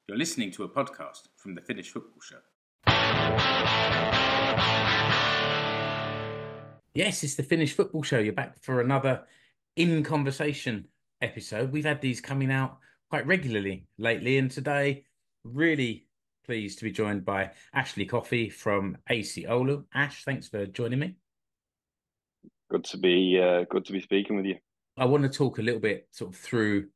You're listening to a podcast from the Finnish Football Show. Yes, it's the Finnish Football Show. You're back for another In Conversation episode. We've had these coming out quite regularly lately, and today, really pleased to be joined by Ashley Coffey from AC Oulu. Ash, thanks for joining me. Good to be speaking with you. I want to talk a little bit sort of through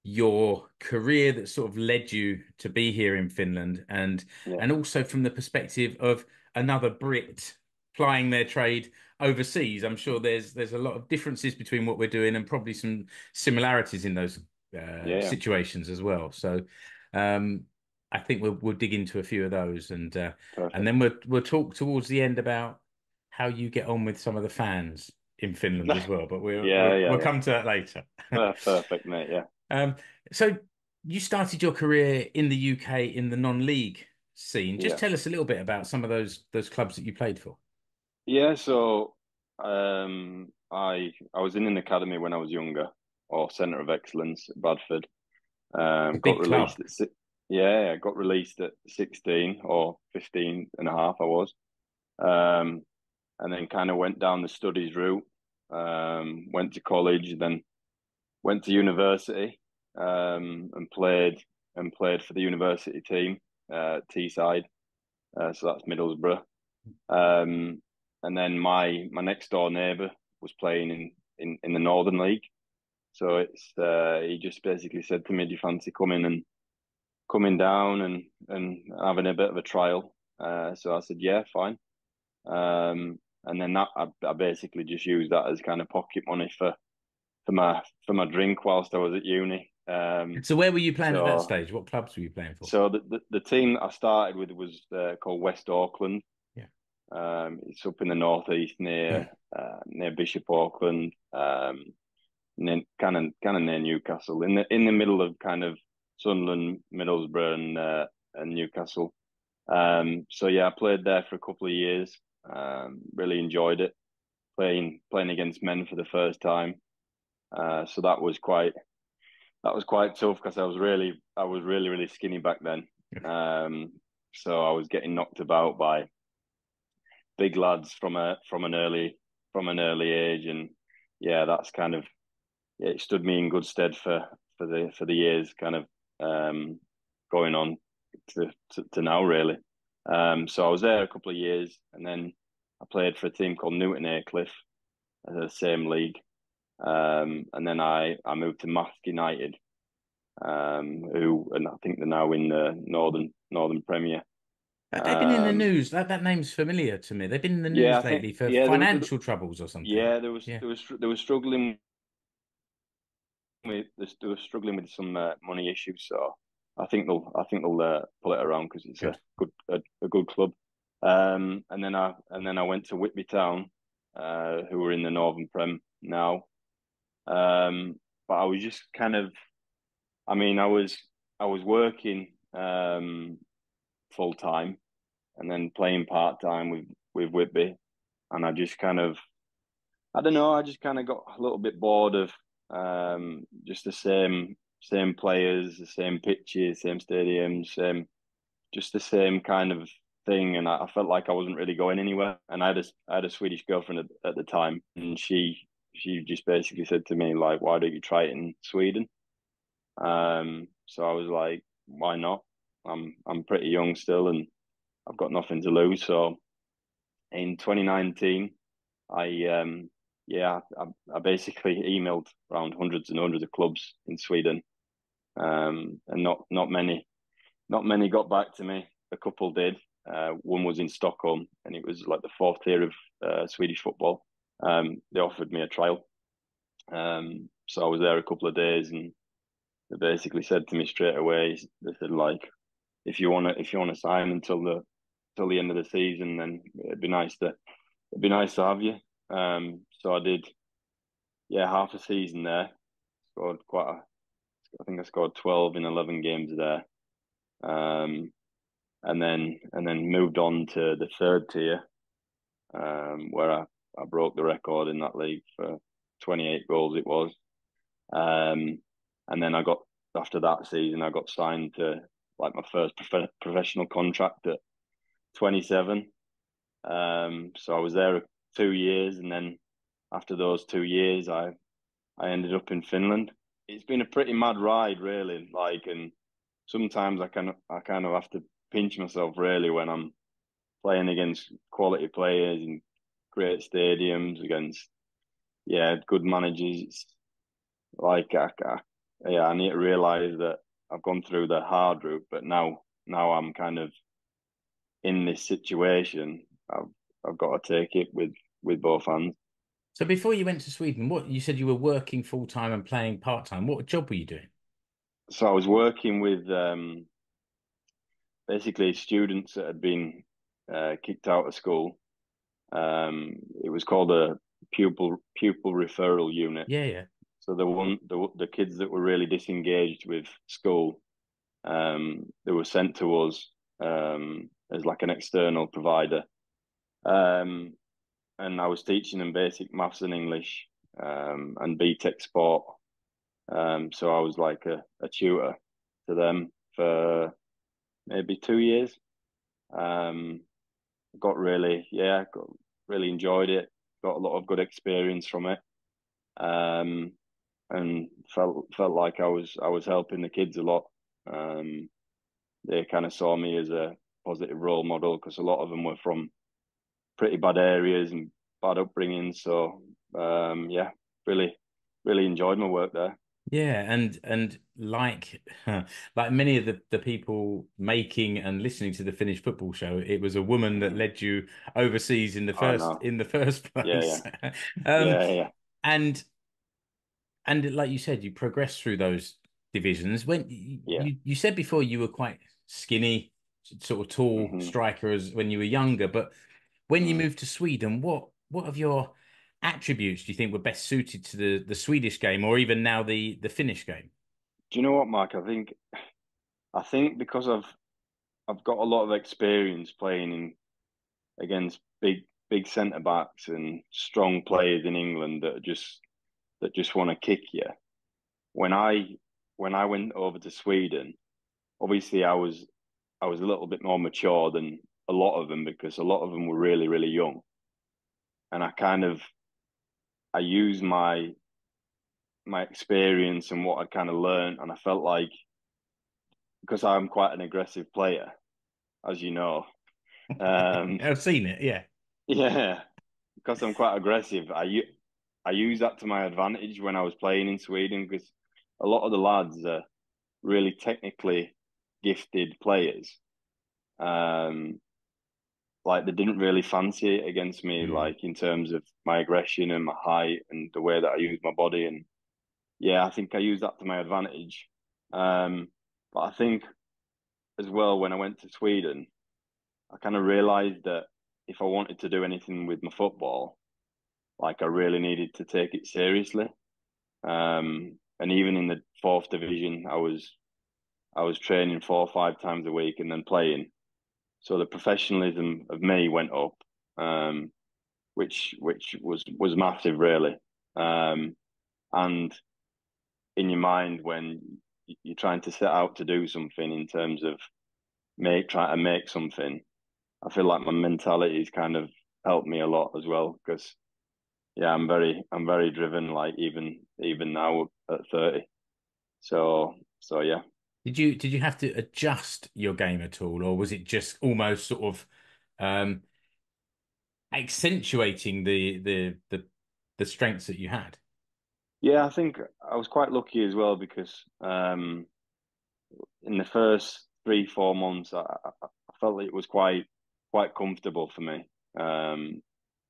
your career that sort of led you to be here in Finland, and also from the perspective of another Brit plying their trade overseas. I'm sure there's a lot of differences between what we're doing and probably some similarities in those situations as well. So I think we'll dig into a few of those, and then we'll talk towards the end about how you get on with some of the fans in Finland as well. But we'll come to that later. Perfect, mate. Yeah. So you started your career in the UK in the non-league scene. Just tell us a little bit about some of those clubs that you played for. Yeah. So I was in an academy when I was younger, or Centre of Excellence at Bradford. A big club. I got released at 16 or 15 and a half. I was, and then kind of went down the studies route. Went to college, then went to university, and played for the university team, Teesside. So that's Middlesbrough. And then my next door neighbour was playing in the Northern League. So it's he just basically said to me, "Do you fancy coming down and having a bit of a trial?" So I said, "Yeah, fine." And then I basically just used that as kind of pocket money for my drink whilst I was at uni. So where were you playing at that stage? What clubs were you playing for? So the team that I started with was called West Auckland. Yeah. It's up in the northeast near Bishop Auckland, and then kind of near Newcastle, in the middle of kind of Sunderland, Middlesbrough, and Newcastle. So yeah, I played there for a couple of years. Really enjoyed it, playing against men for the first time. So that was quite tough because I was really skinny back then. So I was getting knocked about by big lads from an early age, and yeah, that's kind of it stood me in good stead for the years kind of going on to now really. So I was there a couple of years, and then I played for a team called Newton Aycliffe, the same league. And then I moved to Mask United, and I think they're now in the Northern Premier. They've been in the news. That name's familiar to me. They've been in the news lately for financial troubles or something. Yeah, they were struggling with some money issues. So I think they'll pull it around because it's a good club. And then I went to Whitby Town, who were in the Northern Prem now. But I was just kind of, I mean, I was working full time and then playing part time with Whitby, and I just kind of, I don't know, I just kind of got a little bit bored of just the same players, the same pitches, same stadiums, just the same kind of thing, and I felt like I wasn't really going anywhere. And I had a Swedish girlfriend at the time, and she just basically said to me, like, "Why don't you try it in Sweden?" So I was like, "Why not? I'm pretty young still, and I've got nothing to lose." So in 2019, I basically emailed around hundreds and hundreds of clubs in Sweden, and not many got back to me. A couple did. One was in Stockholm, and it was like the fourth tier of Swedish football. They offered me a trial, so I was there a couple of days, and they basically said to me straight away. They said, like, if you want to sign until the end of the season, then it'd be nice to have you. So I did, half a season there. Scored I think I scored 12 in 11 games there. And then moved on to the third tier, where I broke the record in that league for 28 goals it was. And then after that season, I got signed to like my first professional contract at 27. So I was there 2 years, and then after those 2 years, I ended up in Finland. It's been a pretty mad ride, really. Like, and sometimes I kind of have to pinch myself really when I'm playing against quality players in great stadiums against good managers. It's like yeah, I need to realize that I've gone through the hard route, but now I'm kind of in this situation. I've got to take it with both hands. So before you went to Sweden, what you said you were working full time and playing part time. What job were you doing? So I was working with basically students that had been kicked out of school. It was called a pupil referral unit. Yeah, yeah. So the kids that were really disengaged with school, they were sent to us as like an external provider. And I was teaching them basic maths and English, and BTEC sport. So I was like a tutor to them for maybe 2 years. Um, got really enjoyed it. Got a lot of good experience from it. And felt like I was helping the kids a lot. They kind of saw me as a positive role model because a lot of them were from pretty bad areas and bad upbringing. So really really enjoyed my work there. Yeah, and like like many of the people making and listening to the Finnish football show, it was a woman that Mm. led you overseas I know. in the first Yeah, place. yeah, Um, yeah, and and like you said, you progressed through those divisions. When yeah, you said before you were quite skinny, sort of yeah. tall striker as when you were younger, but when you Mm. moved to Sweden, what of your attributes do you think were best suited to the Swedish game or even now the Finnish game? Do you know what, Mark? I think because I've got a lot of experience playing against big centre backs and strong players in England that just want to kick you. When I went over to Sweden, obviously I was a little bit more mature than a lot of them because a lot of them were really really young, and I used my experience and what I kind of learned, and I felt like because I'm quite an aggressive player, as you know. Um, I've seen it, yeah. yeah, because I'm quite aggressive, I use that to my advantage when I was playing in Sweden because a lot of the lads are really technically gifted players. Um, like they didn't really fancy it against me, Mm. like in terms of my aggression and my height and the way that I use my body. And yeah, I think I use that to my advantage. But I think as well when I went to Sweden, I kind of realized that if I wanted to do anything with my football, like I really needed to take it seriously. And even in the fourth division, I was training 4 or 5 times a week and then playing. So the professionalism of me went up, um, which was massive, really. Um, and in your mind, when you're trying to set out to do something in terms of try to make something, I feel like my mentality's kind of helped me a lot as well because yeah, I'm very driven. Like even now at 30. So yeah. Did you have to adjust your game at all, or was it just almost sort of um accentuating the strengths that you had? Yeah, I think I was quite lucky as well because in the first 3 4 months, I felt like it was quite comfortable for me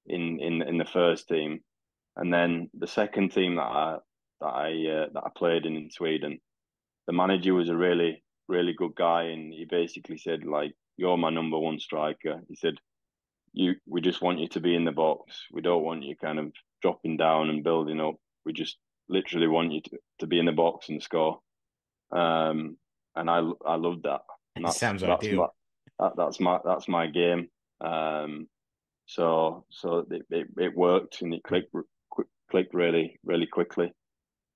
in the first team, and then the second team that I played in Sweden, the manager was a really really good guy, and he basically said like, "You're my number one striker." He said, we just want you to be in the box. We don't want you kind of dropping down and building up. We just literally want you to be in the box and score." And I loved that, and It sounds ideal. that's my game. So it worked and it clicked really really quickly.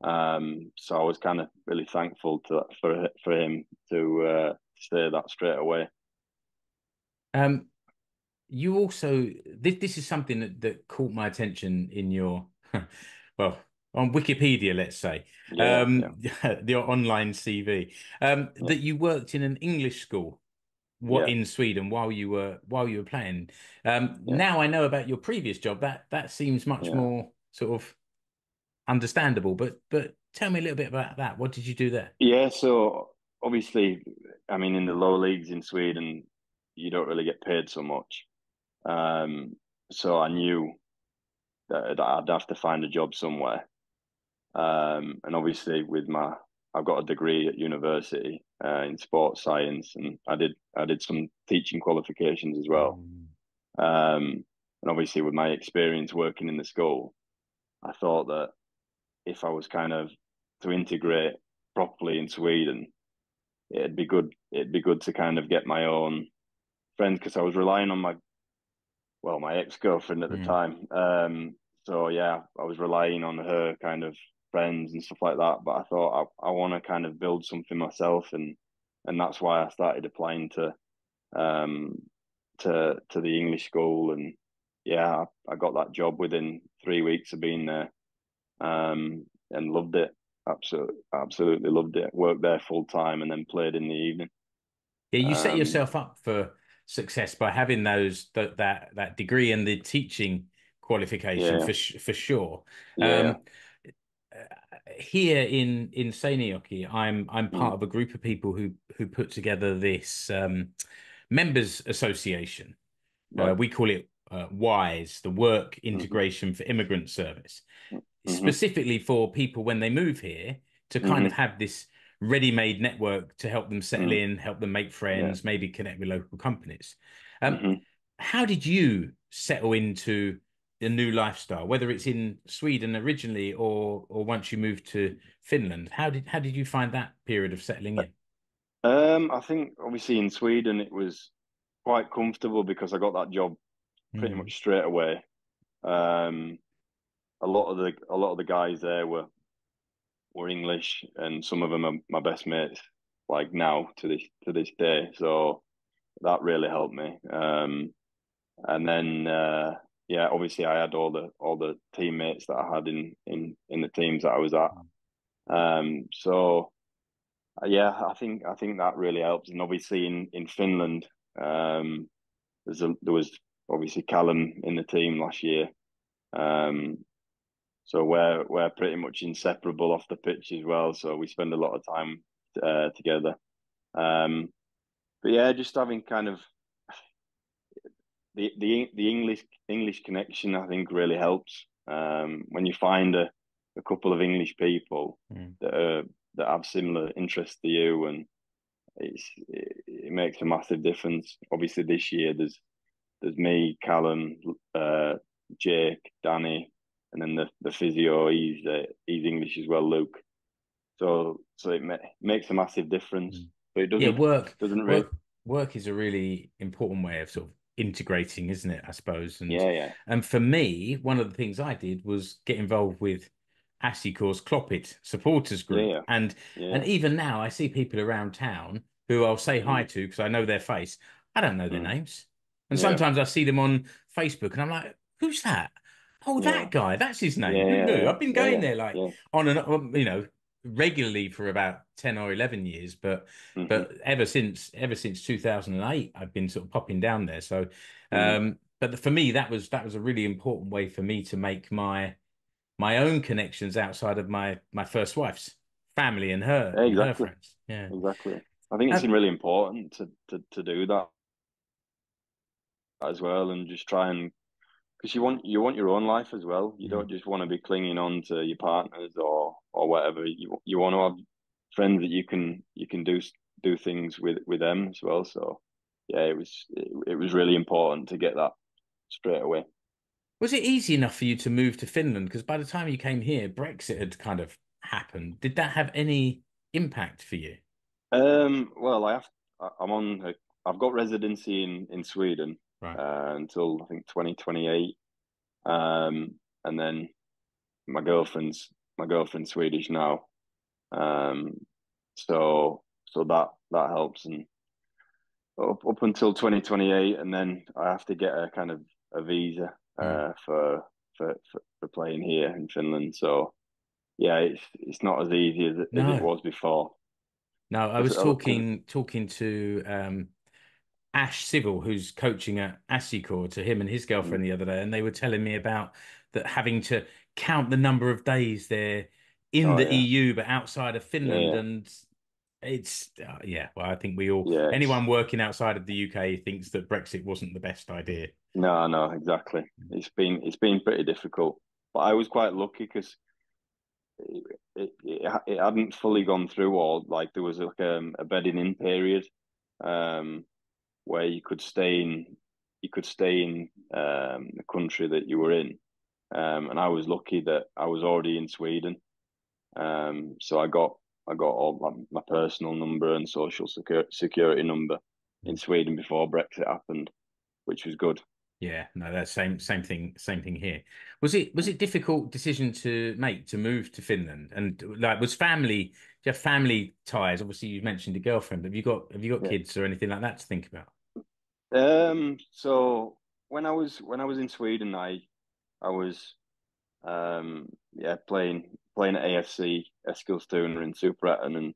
So I was kind of really thankful for him to say that straight away. You also this is something that caught my attention in your well on Wikipedia, let's say, Yeah. your online CV, Yeah. that you worked in an English school what Yeah. in Sweden while you were playing. Yeah. Now I know about your previous job. That seems much Yeah. more sort of understandable. But tell me a little bit about that. What did you do there? Yeah. So obviously, I mean, in the lower leagues in Sweden, you don't really get paid so much. Um, so I knew that I'd have to find a job somewhere. And obviously, I've got a degree at university in sports science, and I did some teaching qualifications as well. Mm. And obviously, with my experience working in the school, I thought that if I was kind of to integrate properly in Sweden, it'd be good. It'd be good to kind of get my own friends because I was relying on my ex-girlfriend at the Mm. time. So yeah, I was relying on her kind of friends and stuff like that. But I thought I want to kind of build something myself, and that's why I started applying um to the English school, and yeah, I got that job within 3 weeks of being there, and loved it. Absolutely loved it. Worked there full time, and then played in the evening. Yeah, you set Um, yourself up for success by having that degree and the teaching qualification yeah, for sure. yeah, Um, Here in Seinäjoki, I'm part mm, of a group of people who put together this members association. right, We call it WISE, the Work mm-hmm, Integration for Immigrant Service, mm-hmm, specifically for people when they move here to kind of mm-hmm, have this ready-made network to help them settle mm, in, help them make yeah, friends, maybe connect with local companies. Um, mm-hmm. how did you settle into a new lifestyle, whether it's in Sweden originally or once you moved to Finland? How did you find that period of settling in? I think obviously in Sweden it was quite comfortable because I got that job pretty Mm. much straight away. Um, a lot of the guys there were English, and some of them are my best mates, like now to this day. So that really helped me. And then yeah, obviously I had all the teammates that I had in the teams that I was at. So yeah, I think that really helps. And obviously in Finland, um, there was obviously Callum in the team last year. Um, so we're pretty much inseparable off the pitch as well. So we spend a lot of time together. Um, but yeah, just having kind of the English connection, I think really helps. When you find a couple of English people Mm. that have similar interests to you, and it makes a massive difference. Obviously, this year there's me, Callum, Jake, Danny, and then the physio. He's English as well, Luke. So makes a massive difference. Mm. But it Yeah, doesn't really. work is a really important way of sort of integrating, isn't it? I suppose. Yeah, And for me, one of the things I did was get involved with Ashley Klopit supporters yeah, group. yeah, And yeah, even now I see people around town who I'll say hi hmm to because I know their face. I don't know their mm, names. And yeah, sometimes I see them on Facebook and I'm like, who's that? Oh, yeah, that guy, that's his name. yeah, Who knew? yeah, I've been yeah, going yeah, there like yeah, on and regularly for about 10 or 11 years, hmm but ever since 2008 I've been sort of popping down there. So mm, but for me that was a really important way for me to make my own connections outside of my first wife's family and her yeah, and her exactly, friends. Yeah. exactly. I think it's Um, really important to do that as well, and just try and because you want your own life as well. You mm. don't just want to be clinging on to your partners or whatever. You want to have friends that you can do things with them as well. So yeah, it was really important to get that straight away. Was it easy enough for you to move to Finland? Because by the time you came here, Brexit had kind of happened. Did that have any impact for you? Well, I'm on. I've got residency in Sweden Right. until I think 2028. And then my girlfriend's Swedish now. Um, so that helps, and up until 2028, and then I have to get a kind of a visa Mm. for playing here in Finland. So yeah, it's not as easy as it No, was before. no. I was Because talking to Ash Civil, who's coaching at AC to him and his girlfriend the other day, and they were telling me about that having to count the number of days they're in oh the yeah, EU but outside of yeah, Finland, yeah, and it's yeah. Well, I think we all yeah. anyone working outside of the UK thinks that Brexit wasn't the best idea. No, exactly. It's been pretty difficult, but I was quite lucky because it hadn't fully gone through all. Like there was like a bedding in period, um, where you could stay in the country that you were in. And I was lucky that I was already in Sweden. So I got all my personal number and social security number in Sweden before Brexit happened, which was good. Yeah, no, that's same thing here. Was it difficult decision to make to move to Finland? And like was family, do you have family ties? Obviously you mentioned a girlfriend. Have you got Yeah. kids or anything like that to think about? So when I was in Sweden, I was yeah playing at AFC Eskilstuna in Superettan, and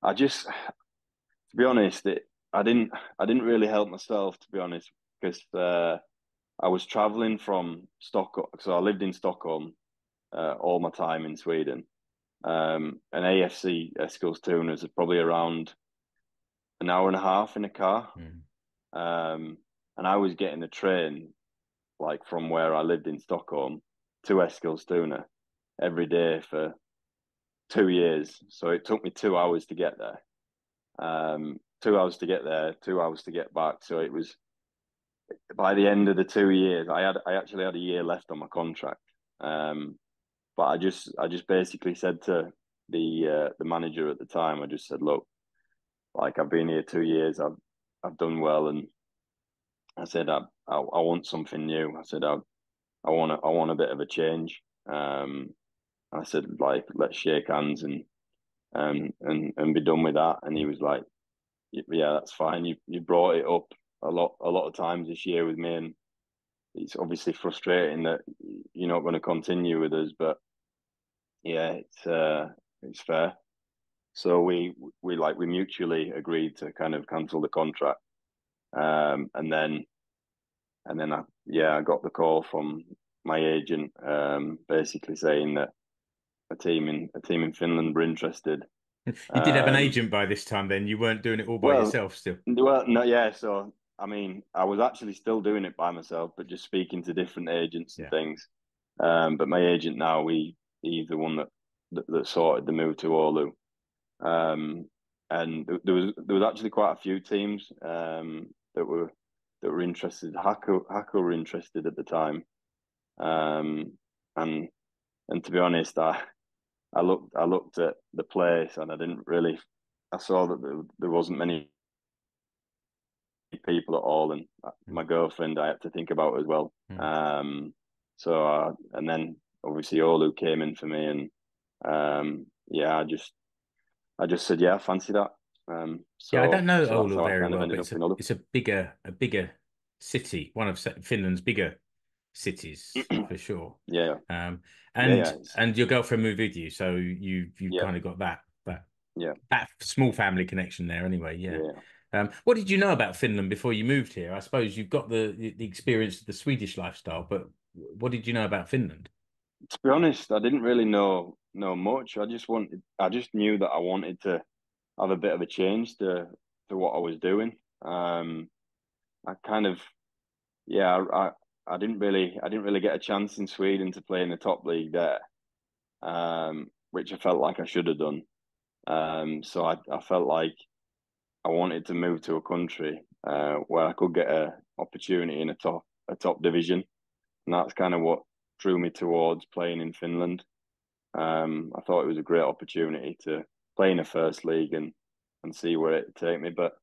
I just to be honest, I didn't really help myself to be honest because I was traveling from Stockholm, so I lived in Stockholm all my time in Sweden. And AFC Eskilstuna is probably around an hour and a half in a car. Mm. Um, and I was getting a train like from where I lived in Stockholm to Eskilstuna every day for 2 years. So it took me 2 hours to get there. 2 hours to get there, 2 hours to get back. So it was by the end of the 2 years, I actually had a year left on my contract. But I just basically said to the manager at the time, I just said, look, like I've been here 2 years, I've done well, and I said I want something new. I said I want a bit of a change. I said like let's shake hands and be done with that. And he was like, yeah, that's fine. You brought it up a lot of times this year with me, and it's obviously frustrating that you're not going to continue with us, but yeah, it's fair. So we mutually agreed to kind of cancel the contract. And then I got the call from my agent, basically saying that a team in Finland were interested. You did have an Um, agent by this time then. You weren't doing it all by well, yourself still. no, yeah. So I mean, I was actually still doing it by myself, but just speaking to different agents and Yeah. things. But my agent now, he's the one that sorted the move to Oulu. Um, and there was actually quite a few teams that were interested. Haku were interested at the time. Um, and and to be honest, I looked at the place and I didn't really. I saw that there wasn't many people at all, and Mm. my girlfriend I had to think about as well. Mm. And then obviously Olu came in for me, and yeah, I just said yeah, I fancy that. Yeah, I don't So know so that's Oulu how I very kind of well, but ended it's up a in Oulu. it's a bigger city, one of Finland's bigger cities for sure. Yeah, Um, yeah, and yeah, it's, and your girlfriend moved with you, so you've yeah, kind of got yeah, that small family connection there anyway. Yeah. yeah. What did you know about Finland before you moved here? I suppose you've got the experience of the Swedish lifestyle, but what did you know about Finland? To be honest, I didn't really know much. I just knew that I wanted to have a bit of a change to what I was doing. I kind of yeah, I didn't really get a chance in Sweden to play in the top league there, which I felt like I should have done. So I felt like I wanted to move to a country where I could get a opportunity in a top division, and that's kind of what drew me towards playing in Finland. I thought it was a great opportunity to play in a first league and see where it would take me. But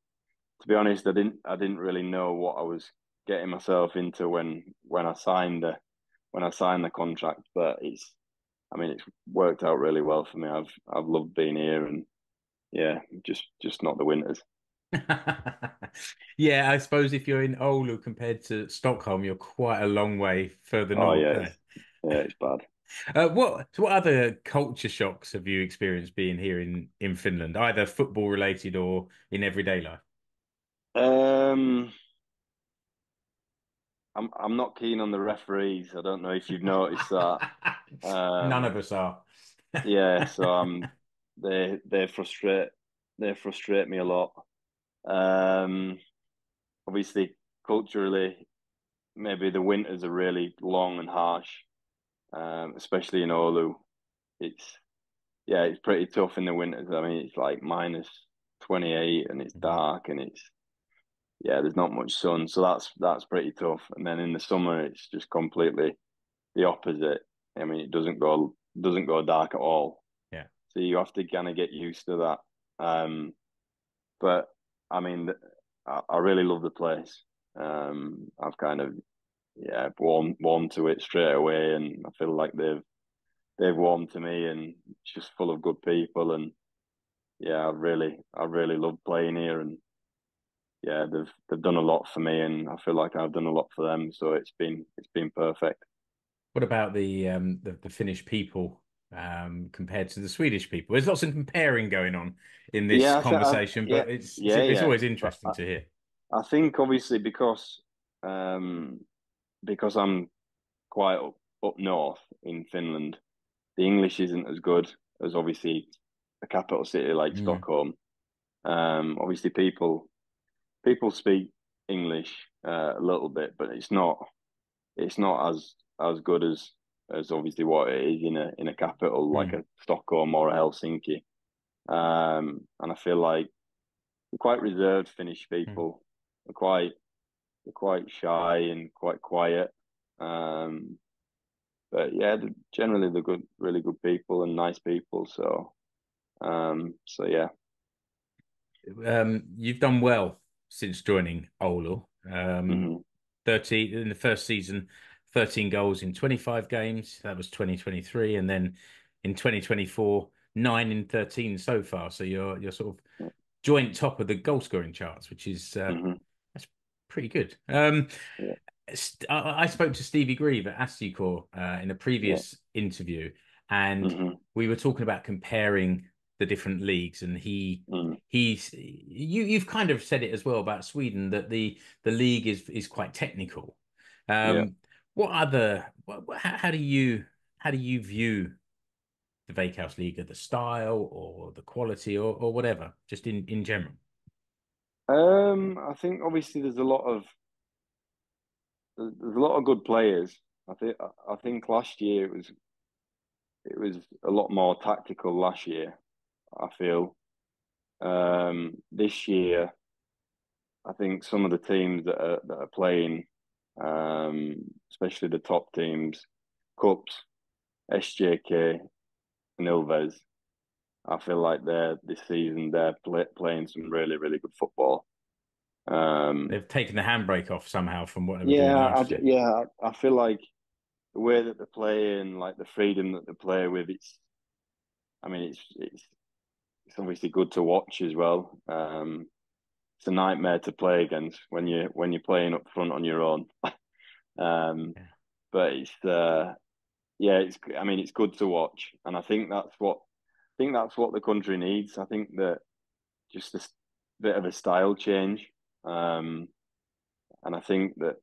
to be honest, I didn't really know what I was getting myself into when I signed the contract. But it's worked out really well for me. I've loved being here, and yeah, just not the winters. Yeah, I suppose if you're in Oulu compared to Stockholm, you're quite a long way further Oh north. yeah, Eh? it's bad. What other culture shocks have you experienced being here in Finland, either football related or in everyday life? Um, I'm not keen on the referees. I don't know if you've noticed that. None of Um, us are. yeah, so they frustrate me a lot. Um, Obviously, culturally, maybe the winters are really long and harsh, especially in Oulu. It's it's pretty tough in the winters. I mean, it's like minus 28 and it's Mhm. dark and it's there's not much sun, so that's pretty tough. And then in the summer, it's just completely the opposite. I mean, it doesn't go dark at all. Yeah. So you have to kind of get used to that. But I mean, I really love the place. I've kind of warmed to it straight away, and I feel like they've warmed to me, and it's just full of good people. And yeah, I really love playing here, and yeah, they've done a lot for me, and I feel like I've done a lot for them. So it's been perfect. What about the Finnish people compared to the Swedish people? There's lots of comparing going on in this Yeah, conversation, yeah, but it's yeah. always But interesting to hear. I think obviously um because I'm quite up north in Finland, the English isn't as good as obviously a capital city like Mm, Stockholm. Obviously people speak English a little bit, but it's not as good as obviously what it is in a capital like mm, a Stockholm or a Helsinki. And I feel like they're quite reserved Finnish mm. people. They're quite shy and quite quiet. Um, but yeah, generally they're good, really good people and nice people. So yeah. You've done well since joining Oulu. Hmm. 13 in the first season, 13 goals in 25 games. That was 2023, and then in 2024, 9 in 13 so far. So you're sort of joint top of the goal scoring charts, which is Hmm. that's pretty good. Yeah. I spoke to Stevie Grieve at Ashley in a Yeah. previous interview, and Hmm. we were talking about comparing the different leagues, and Mm. you've kind of said it as well about Sweden that the league is quite technical. Yeah. What other how do you view the Veikkausliiga, the style or the quality or whatever, just in general? I think obviously there's a lot of good players. I think last year it was a lot more tactical last year, I feel. This year I think some of the teams that are playing, especially the top teams, Cups, SJK, and Ilves, I feel like they're this season they're playing some really really good football. Um, They've taken the handbrake off somehow from what they were doing yeah, last year. I feel like the way that they're playing, like the freedom that they play with, I mean, it's obviously good to watch as well. It's a nightmare to play against when you're playing up front on your own. Um, Yeah. but it's I mean it's good to watch, and I think that's what the country needs. I think that just a bit of a style change. Um, and I think that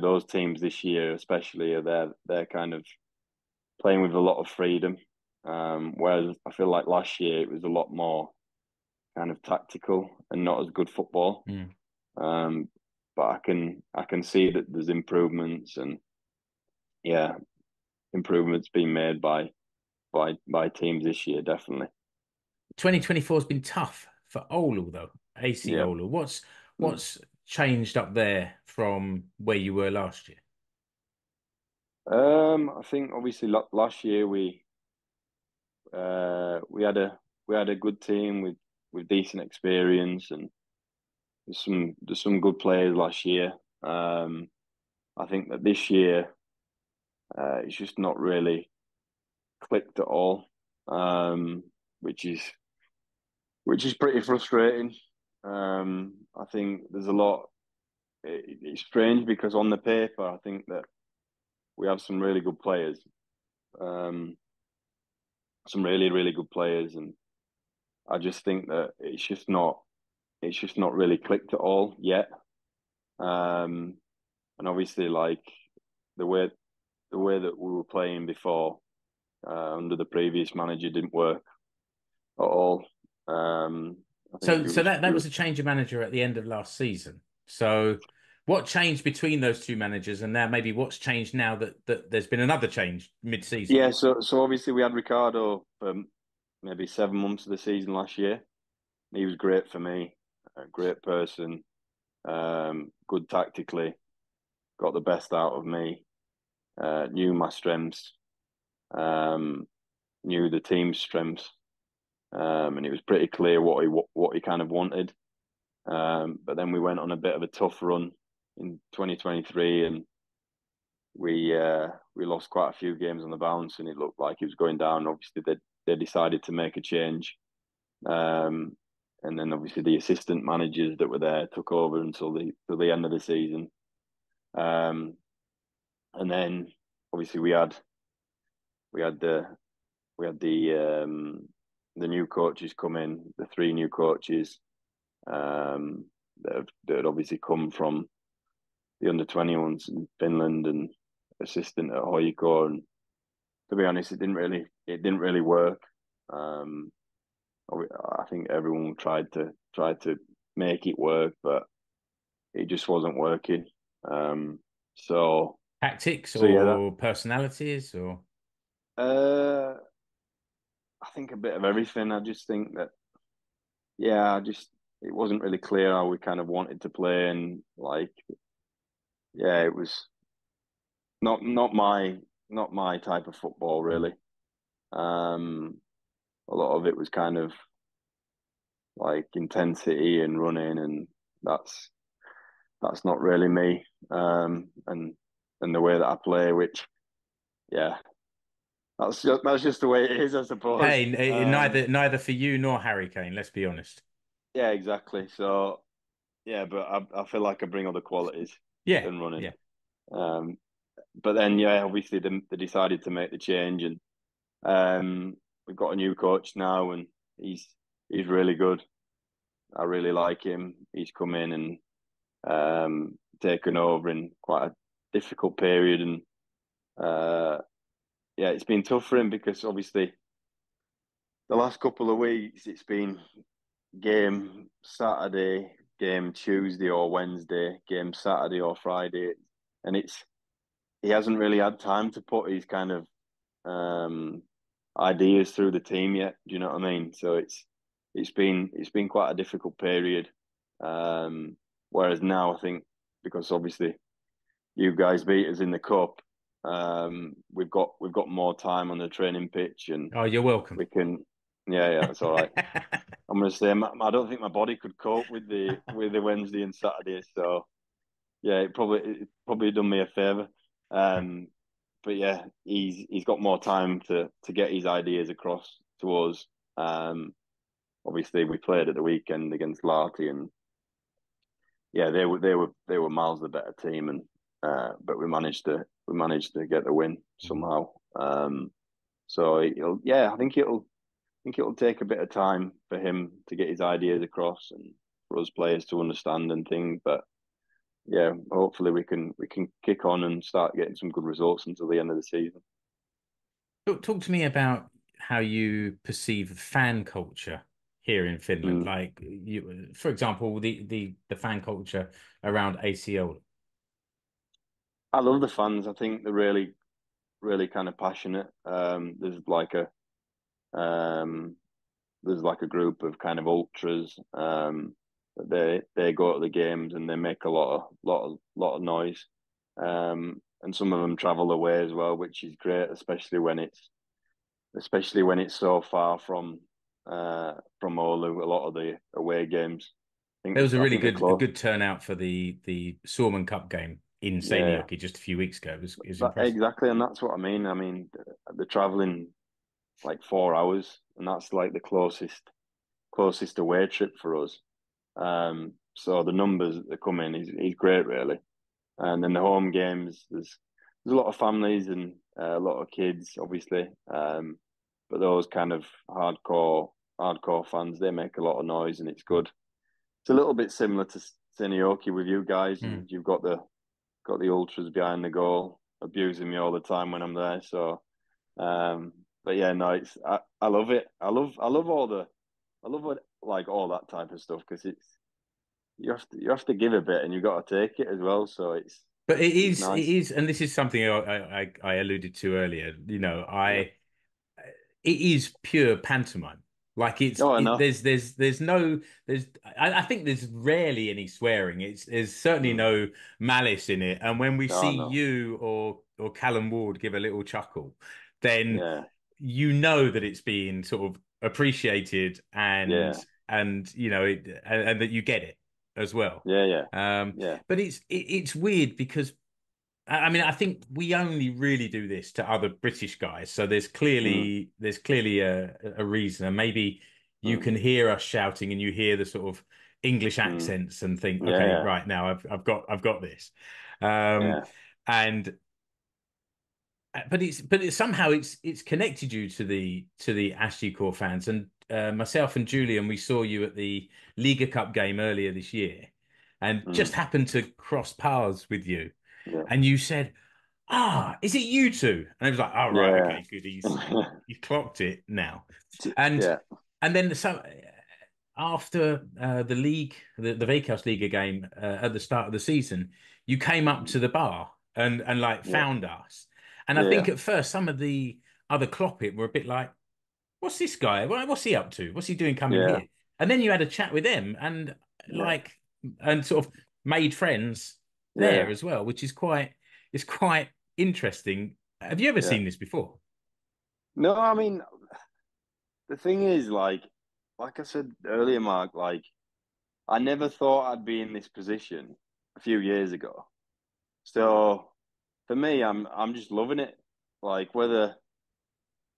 those teams this year especially are they're kind of playing with a lot of freedom. Whereas I feel like last year it was a lot more kind of tactical and not as good football. Mm. Um, but I can see that there's improvements and yeah, improvements being made by teams this year, definitely. 2024 has been tough for Oulu though. AC Yeah. Oulu. What's Mm. what's changed up there from where you were last year? I think obviously last year we had a good team with decent experience and there's some good players last year. I think that this year it's just not really clicked at all, um, which is which is pretty frustrating. I think there's a lot. It's strange because on the paper, I think that we have some really good players, um, some really really good players, and I just think that it's just not really clicked at all yet. Um, and obviously, like the way the way that we were playing before under the previous manager didn't work at all. I think So that was a change of manager at the end of last season. So what changed between those two managers, and now maybe what's changed now that there's been another change mid-season? yeah. So obviously we had Ricardo for maybe 7 months of the season last year. He was great for me, a great person, good tactically, got the best out of me, knew my strengths, um, knew the team's strengths, and it was pretty clear what he kind of wanted. But then we went on a bit of a tough run in 2023, and we lost quite a few games on the bounce, and it looked like it was going down. Obviously, they decided to make a change, um, and then obviously the assistant managers that were there took over until the end of the season. Um, and then obviously we had the we had the new coaches come in, the three new coaches that had obviously come from the under 21s in Finland and assistant at Hoiko. And to be honest, it didn't really work. Um, I think everyone tried to make it work, but it just wasn't working. Um, so Tactics so yeah, or personalities or I think a bit of everything. I just think that yeah, I just it wasn't really clear how we kind of wanted to play, and like yeah, it was not my type of football really. Um, a lot of it was kind of like intensity and running, and that's not really me. And the way that I play, which yeah, that's just the way it is, I suppose. hey, neither for you nor Harry Kane, let's be honest. Yeah, exactly. So yeah, but I feel like I bring other qualities Yeah, than running. yeah. Um, but then yeah, obviously they decided to make the change, and we've got a new coach now, and he's really good. I really like him. He's come in and taken over in quite a difficult period, and yeah, it's been tough for him because obviously the last couple of weeks it's been game Saturday, game Tuesday or Wednesday, game Saturday or Friday, and it's he hasn't really had time to put his kind of um, ideas through the team yet. Do you know what I mean? So it's been quite a difficult period. Whereas now I think because obviously you guys beat us in the cup, we've got more time on the training pitch, and Oh, you're welcome. we can. Yeah, that's all right. I'm gonna say I don't think my body could cope with the Wednesday and Saturday. So yeah, it probably done me a favour. Um, but yeah, he's got more time to get his ideas across to us. Obviously we played at the weekend against Larty, and yeah, they were miles the better team, and but we managed to get the win somehow. So yeah, I think it'll take a bit of time for him to get his ideas across and for us players to understand and things. But yeah, hopefully we can kick on and start getting some good results until the end of the season. Talk to me about how you perceive fan culture here in Finland. Mm. Like you, for example, the fan culture around AC Oulu. I love the fans. I think they're really kind of passionate. Um, there's like a group of kind of ultras. They go to the games and they make a lot of noise. And some of them travel away as well, which is great, especially when it's so far from Oulu. A lot of the away games, There was a I really think they're a close. good turnout for the Suomen Cup game in Yeah, Seinäjoki just a few weeks ago. It was impressive. exactly, and that's what I mean. I mean, they're traveling like 4 hours, and that's like the closest away trip for us. So the numbers that come in, he's great really. And then the home games, there's a lot of families and a lot of kids, obviously. But those kind of hardcore fans, they make a lot of noise, and it's good. It's a little bit similar to Senioki with you guys. Mm. You've got the ultras behind the goal, abusing me all the time when I'm there. So, but yeah, no, I love it. I love what, like all that type of stuff because it's you have to give a bit and you got to take it as well. So But it's it nice. is, and this is something I alluded to earlier. Yeah. It is pure pantomime. Like Oh, I know. there's no there's I think there's rarely any swearing. There's certainly Mm. no malice in it. And when we see Oh no. you or Callum Ward give a little chuckle, then Yeah. you know that it's being sort of appreciated Yeah. and and that you get it as well. Yeah. Yeah. Um, Yeah. but it's weird because I mean, I think we only really do this to other British guys. So Mm. there's clearly a reason, and maybe you Mm. can hear us shouting, and you hear the sort of English Mm. accents, and think, okay, Yeah. right now I've got this, um, Yeah. and but it's somehow it's connected you to the Ashley core fans, and myself and Julian, we saw you at the Liga Cup game earlier this year, and just Mm. happened to cross paths with you, Yeah. and you said, is it you two? And I was like, oh, right, Yeah. okay, good. He's clocked it now. And Yeah. then after the league, the Veikkausliiga game at the start of the season, you came up Mm. to the bar and like Yeah. found us. And I think Yeah. at first some of the other Klopit were a bit like, what's this guy? What's he up to? What's he doing coming Yeah. here? And then you had a chat with them and Yeah. like and sort of made friends there Yeah. as well, which is quite interesting. Have you ever Yeah. seen this before? No, I mean the thing is, like I said earlier, Mark, like I never thought I'd be in this position a few years ago. So for me, I'm just loving it. Like whether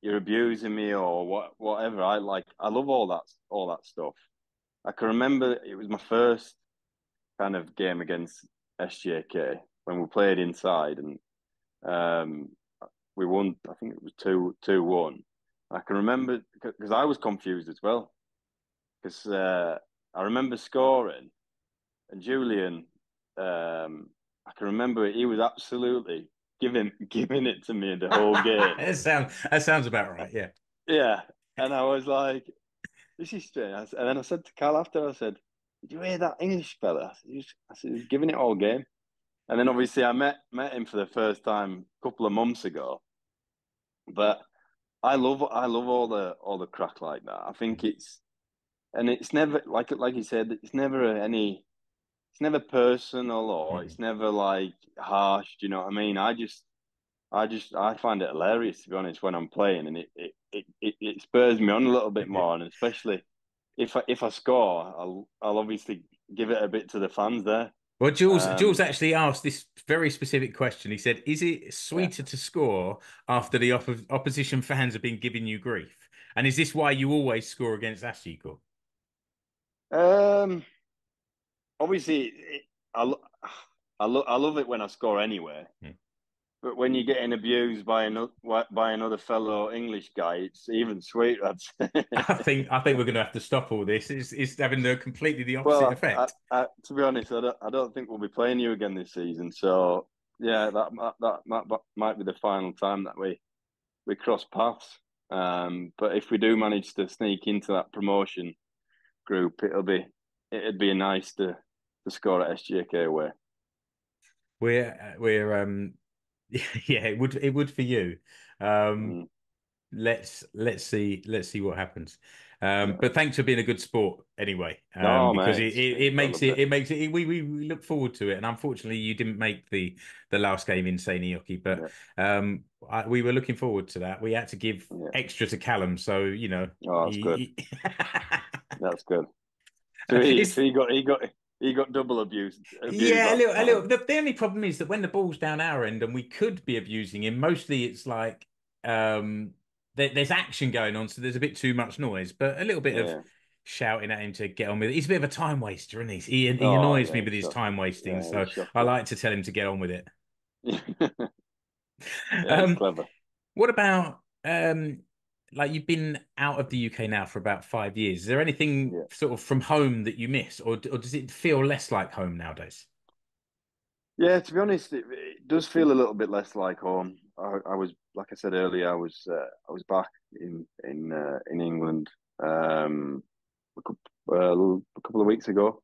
you're abusing me or whatever, I love all that stuff. I can remember it was my first kind of game against SJK when we played inside and um, we won. I think it was 2-1. I can remember because I was confused as well because I remember scoring and Julian. I can remember he was absolutely giving it to me the whole game. That sounds about right. Yeah. Yeah, and I was like, "This is strange." And then I said to Cal after, I said, "Did you hear that English fella?" I said, "He was giving it all game." And then obviously I met him for the first time a couple of months ago. But I love all the crack like that. I think it's never like you said, it's never personal or Mhm. it's never like harsh. Do you know what I mean? I find it hilarious to be honest when I'm playing, and it spurs me on a little bit more, and especially if I score, I'll obviously give it a bit to the fans there. Well, Jules Um, actually asked this very specific question. He said, "Is it yeah. sweeter to score after the opposition fans have been giving you grief? And is this why you always score against Ashiko?" Um, obviously, I love it when I score anyway. But when you're getting abused by another fellow English guy, it's even sweeter. I'd say. I think we're going to have to stop all this. It's having completely the opposite Well, effect. to be honest, I don't think we'll be playing you again this season. So yeah, that might be the final time that we cross paths. But if we do manage to sneak into that promotion group, it'd be nice to score at SJK away. We're yeah, it would for you. Um, Mm, let's see what happens. yeah. But thanks for being a good sport anyway, No, because mate, it it's all a makes bit. we look forward to it. And unfortunately, you didn't make the last game in Seinäjoki, but Yeah, we were looking forward to that. We had to give yeah. extra to Callum, so Oh, that's good. That's good. So it's he got double abused yeah, that a time. little. The only problem is that when the ball's down our end and we could be abusing him, mostly it's like there's action going on, so there's a bit too much noise. But a little bit of Yeah, shouting at him to get on with it. He's a bit of a time waster, isn't he Oh annoys me yeah, with his time wasting. yeah, So he's I shocking. like to tell him to get on with it. Yeah, he's Um, clever. what about like you've been out of the UK now for about 5 years. Is there anything Yeah. sort of from home that you miss, or does it feel less like home nowadays? Yeah, to be honest, it does feel a little bit less like home. I was, like I said earlier, I was back in England a couple of weeks ago,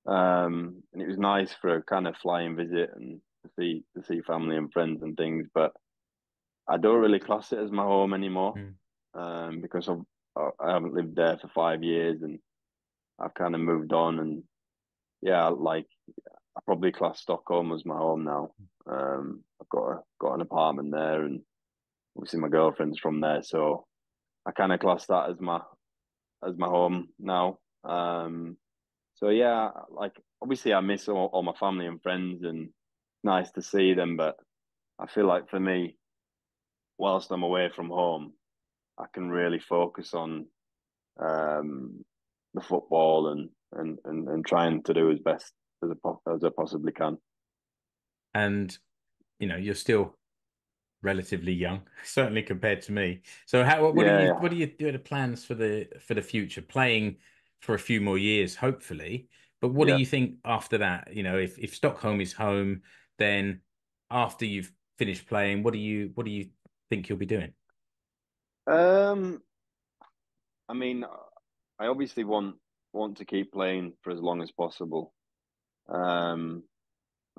and it was nice for a kind of flying visit and to see family and friends and things. But I don't really class it as my home anymore, Mm. because I haven't lived there for 5 years and I've kind of moved on. And yeah, like I probably class Stockholm as my home now. I've got an apartment there, and obviously my girlfriend's from there, so I kind of class that as my home now. So yeah, like obviously I miss all my family and friends, and nice to see them. But I feel like for me, whilst I'm away from home, I can really focus on um, the football and trying to do as best as I possibly can. And you're still relatively young, certainly compared to me. So how what do Yeah, you yeah, what do you do the plans for the future? Playing for a few more years, hopefully. But what do yeah. you think after that? If Stockholm is home, then after you've finished playing, what do you think you'll be doing? Um, I mean, I obviously want to keep playing for as long as possible. Um,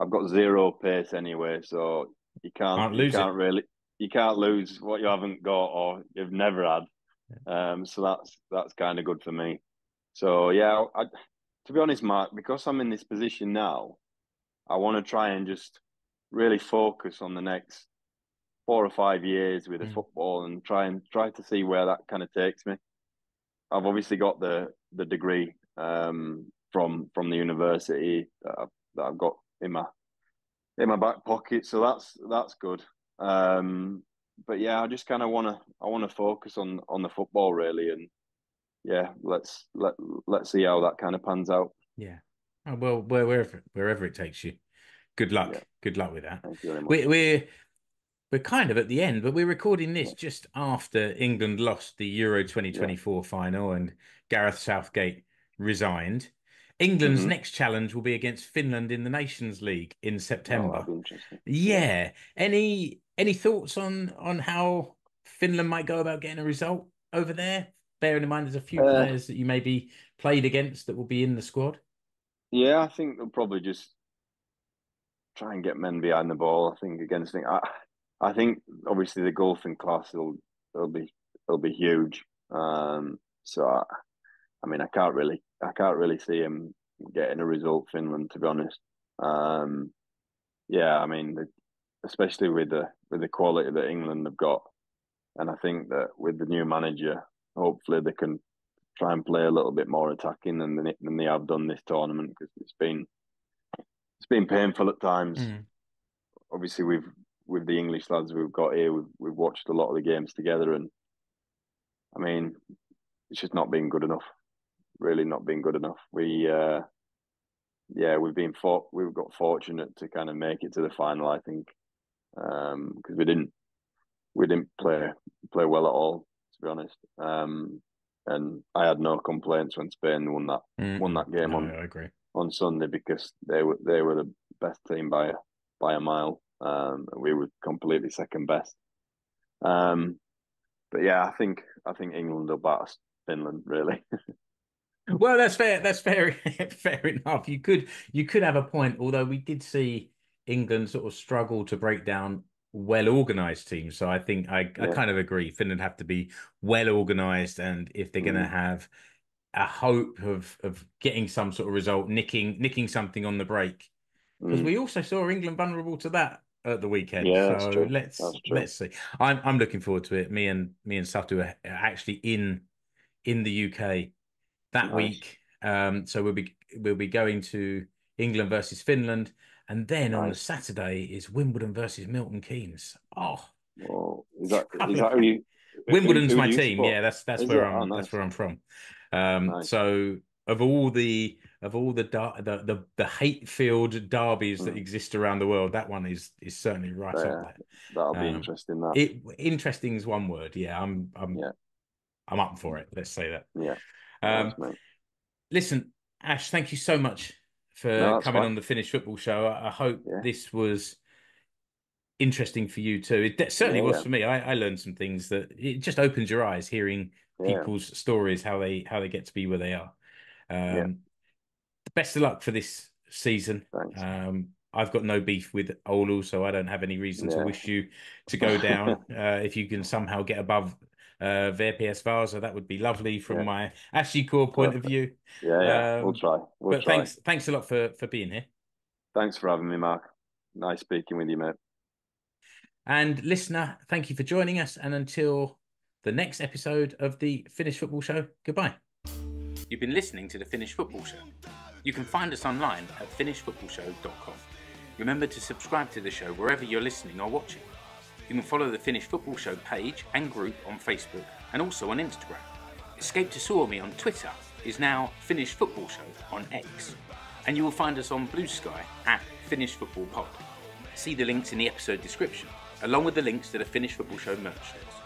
I've got zero pace anyway, so Can't you lose can't it. really you can't lose what you haven't got or you've never had. So that's kind of good for me. So yeah, to be honest, Mark, because I'm in this position now, I want to try and just really focus on the next 4 or 5 years with the Mm. football and try to see where that kind of takes me. I've obviously got the degree from the university that I've got in my back pocket, so that's good. But yeah, I just kind of want to focus on the football really, and yeah, let's see how that kind of pans out. Yeah. Oh, well, wherever it takes you. Good Yeah, luck. Good luck with that. thank you very much. We're we're we're kind of at the end, but we're recording this Yeah, just after England lost the Euro yeah. 2024 final and Gareth Southgate resigned. England's Mm-hmm. next challenge will be against Finland in the Nations League in Oh, that'd September. be interesting. Yeah. Yeah. Any thoughts on how Finland might go about getting a result over there? Bearing in mind there's a few Uh, players that you maybe played against that will be in the squad. yeah, I think they'll probably just try and get men behind the ball. I think against thing. I think obviously the golfing class will will be huge. So I mean, I can't really see him getting a result. Finland, to be honest. Um, yeah, I mean, especially with the quality that England have got, and I think that with the new manager, hopefully they can try and play a little bit more attacking than they have done this tournament because it's been painful at times. Mm. Obviously, with the English lads we've got here, we've watched a lot of the games together, and I mean, it's just not been good enough. Really, not been good enough. Yeah, we've got fortunate to kind of make it to the final. I think because we didn't play well at all, to be honest. And I had no complaints when Spain won Mm-mm. that game No, I agree. on Sunday because they were the best team by a mile. And we were completely second best. Um, but yeah, I think England will bat Finland really. Well, that's fair. That's fair. Fair enough. You could have a point, although we did see England sort of struggle to break down well organized teams. So I think I Yeah. kind of agree. Finland have to be well organized, and if they're going to Mm, have a hope of getting some sort of result, nicking something on the break, because mm. we also saw England vulnerable to that at the weekend. Yeah, that's So true. let's That's true. let's see. I'm looking forward to it. Me and Satu are actually in the UK that Nice, week. So we'll be going to England versus Finland, and then on the nice. Saturday is Wimbledon versus Milton Keynes. Oh, Well, is that coming out. who Wimbledon's who my do you team. support? Yeah, that's Is it? where Oh, I'm that's nice. where I'm from. Nice. So of all the the hate-filled derbies that exist around the world, that one is certainly right up there. That'll be interesting. That Interesting is one word. Yeah, yeah, I'm up for it. Let's say that. yeah. Nice, Um, mate. Listen, Ash, thank you so much for No, that's coming fine. on the Finnish Football Show. I hope Yeah, this was interesting for you too. It certainly was yeah, for me. I learned some things that it just opens your eyes hearing yeah, people's stories, how they get to be where they are. yeah. Best of luck for this season. Thanks. I've got no beef with Oulu, so I don't have any reason to Yeah, wish you to go down. If you can somehow get above VPS Vasa, that would be lovely from yeah. my Ashley Core point of Perfect. view. Yeah, yeah. We'll Um, try. We'll but try. thanks a lot for being here. Thanks for having me, Mark. Nice speaking with you, mate. And listener, thank you for joining us. And until the next episode of the Finnish Football Show, goodbye. You've been listening to the Finnish Football Show. You can find us online at finishfootballshow.com. Remember to subscribe to the show wherever you're listening or watching. You can follow the Finnish Football Show page and group on Facebook and also on Instagram. Escape to Suomi on Twitter is now Finnish Football Show on X. And you will find us on Blue Sky at Finnish Football Pod. See the links in the episode description, along with the links to the Finnish Football Show merch shirts.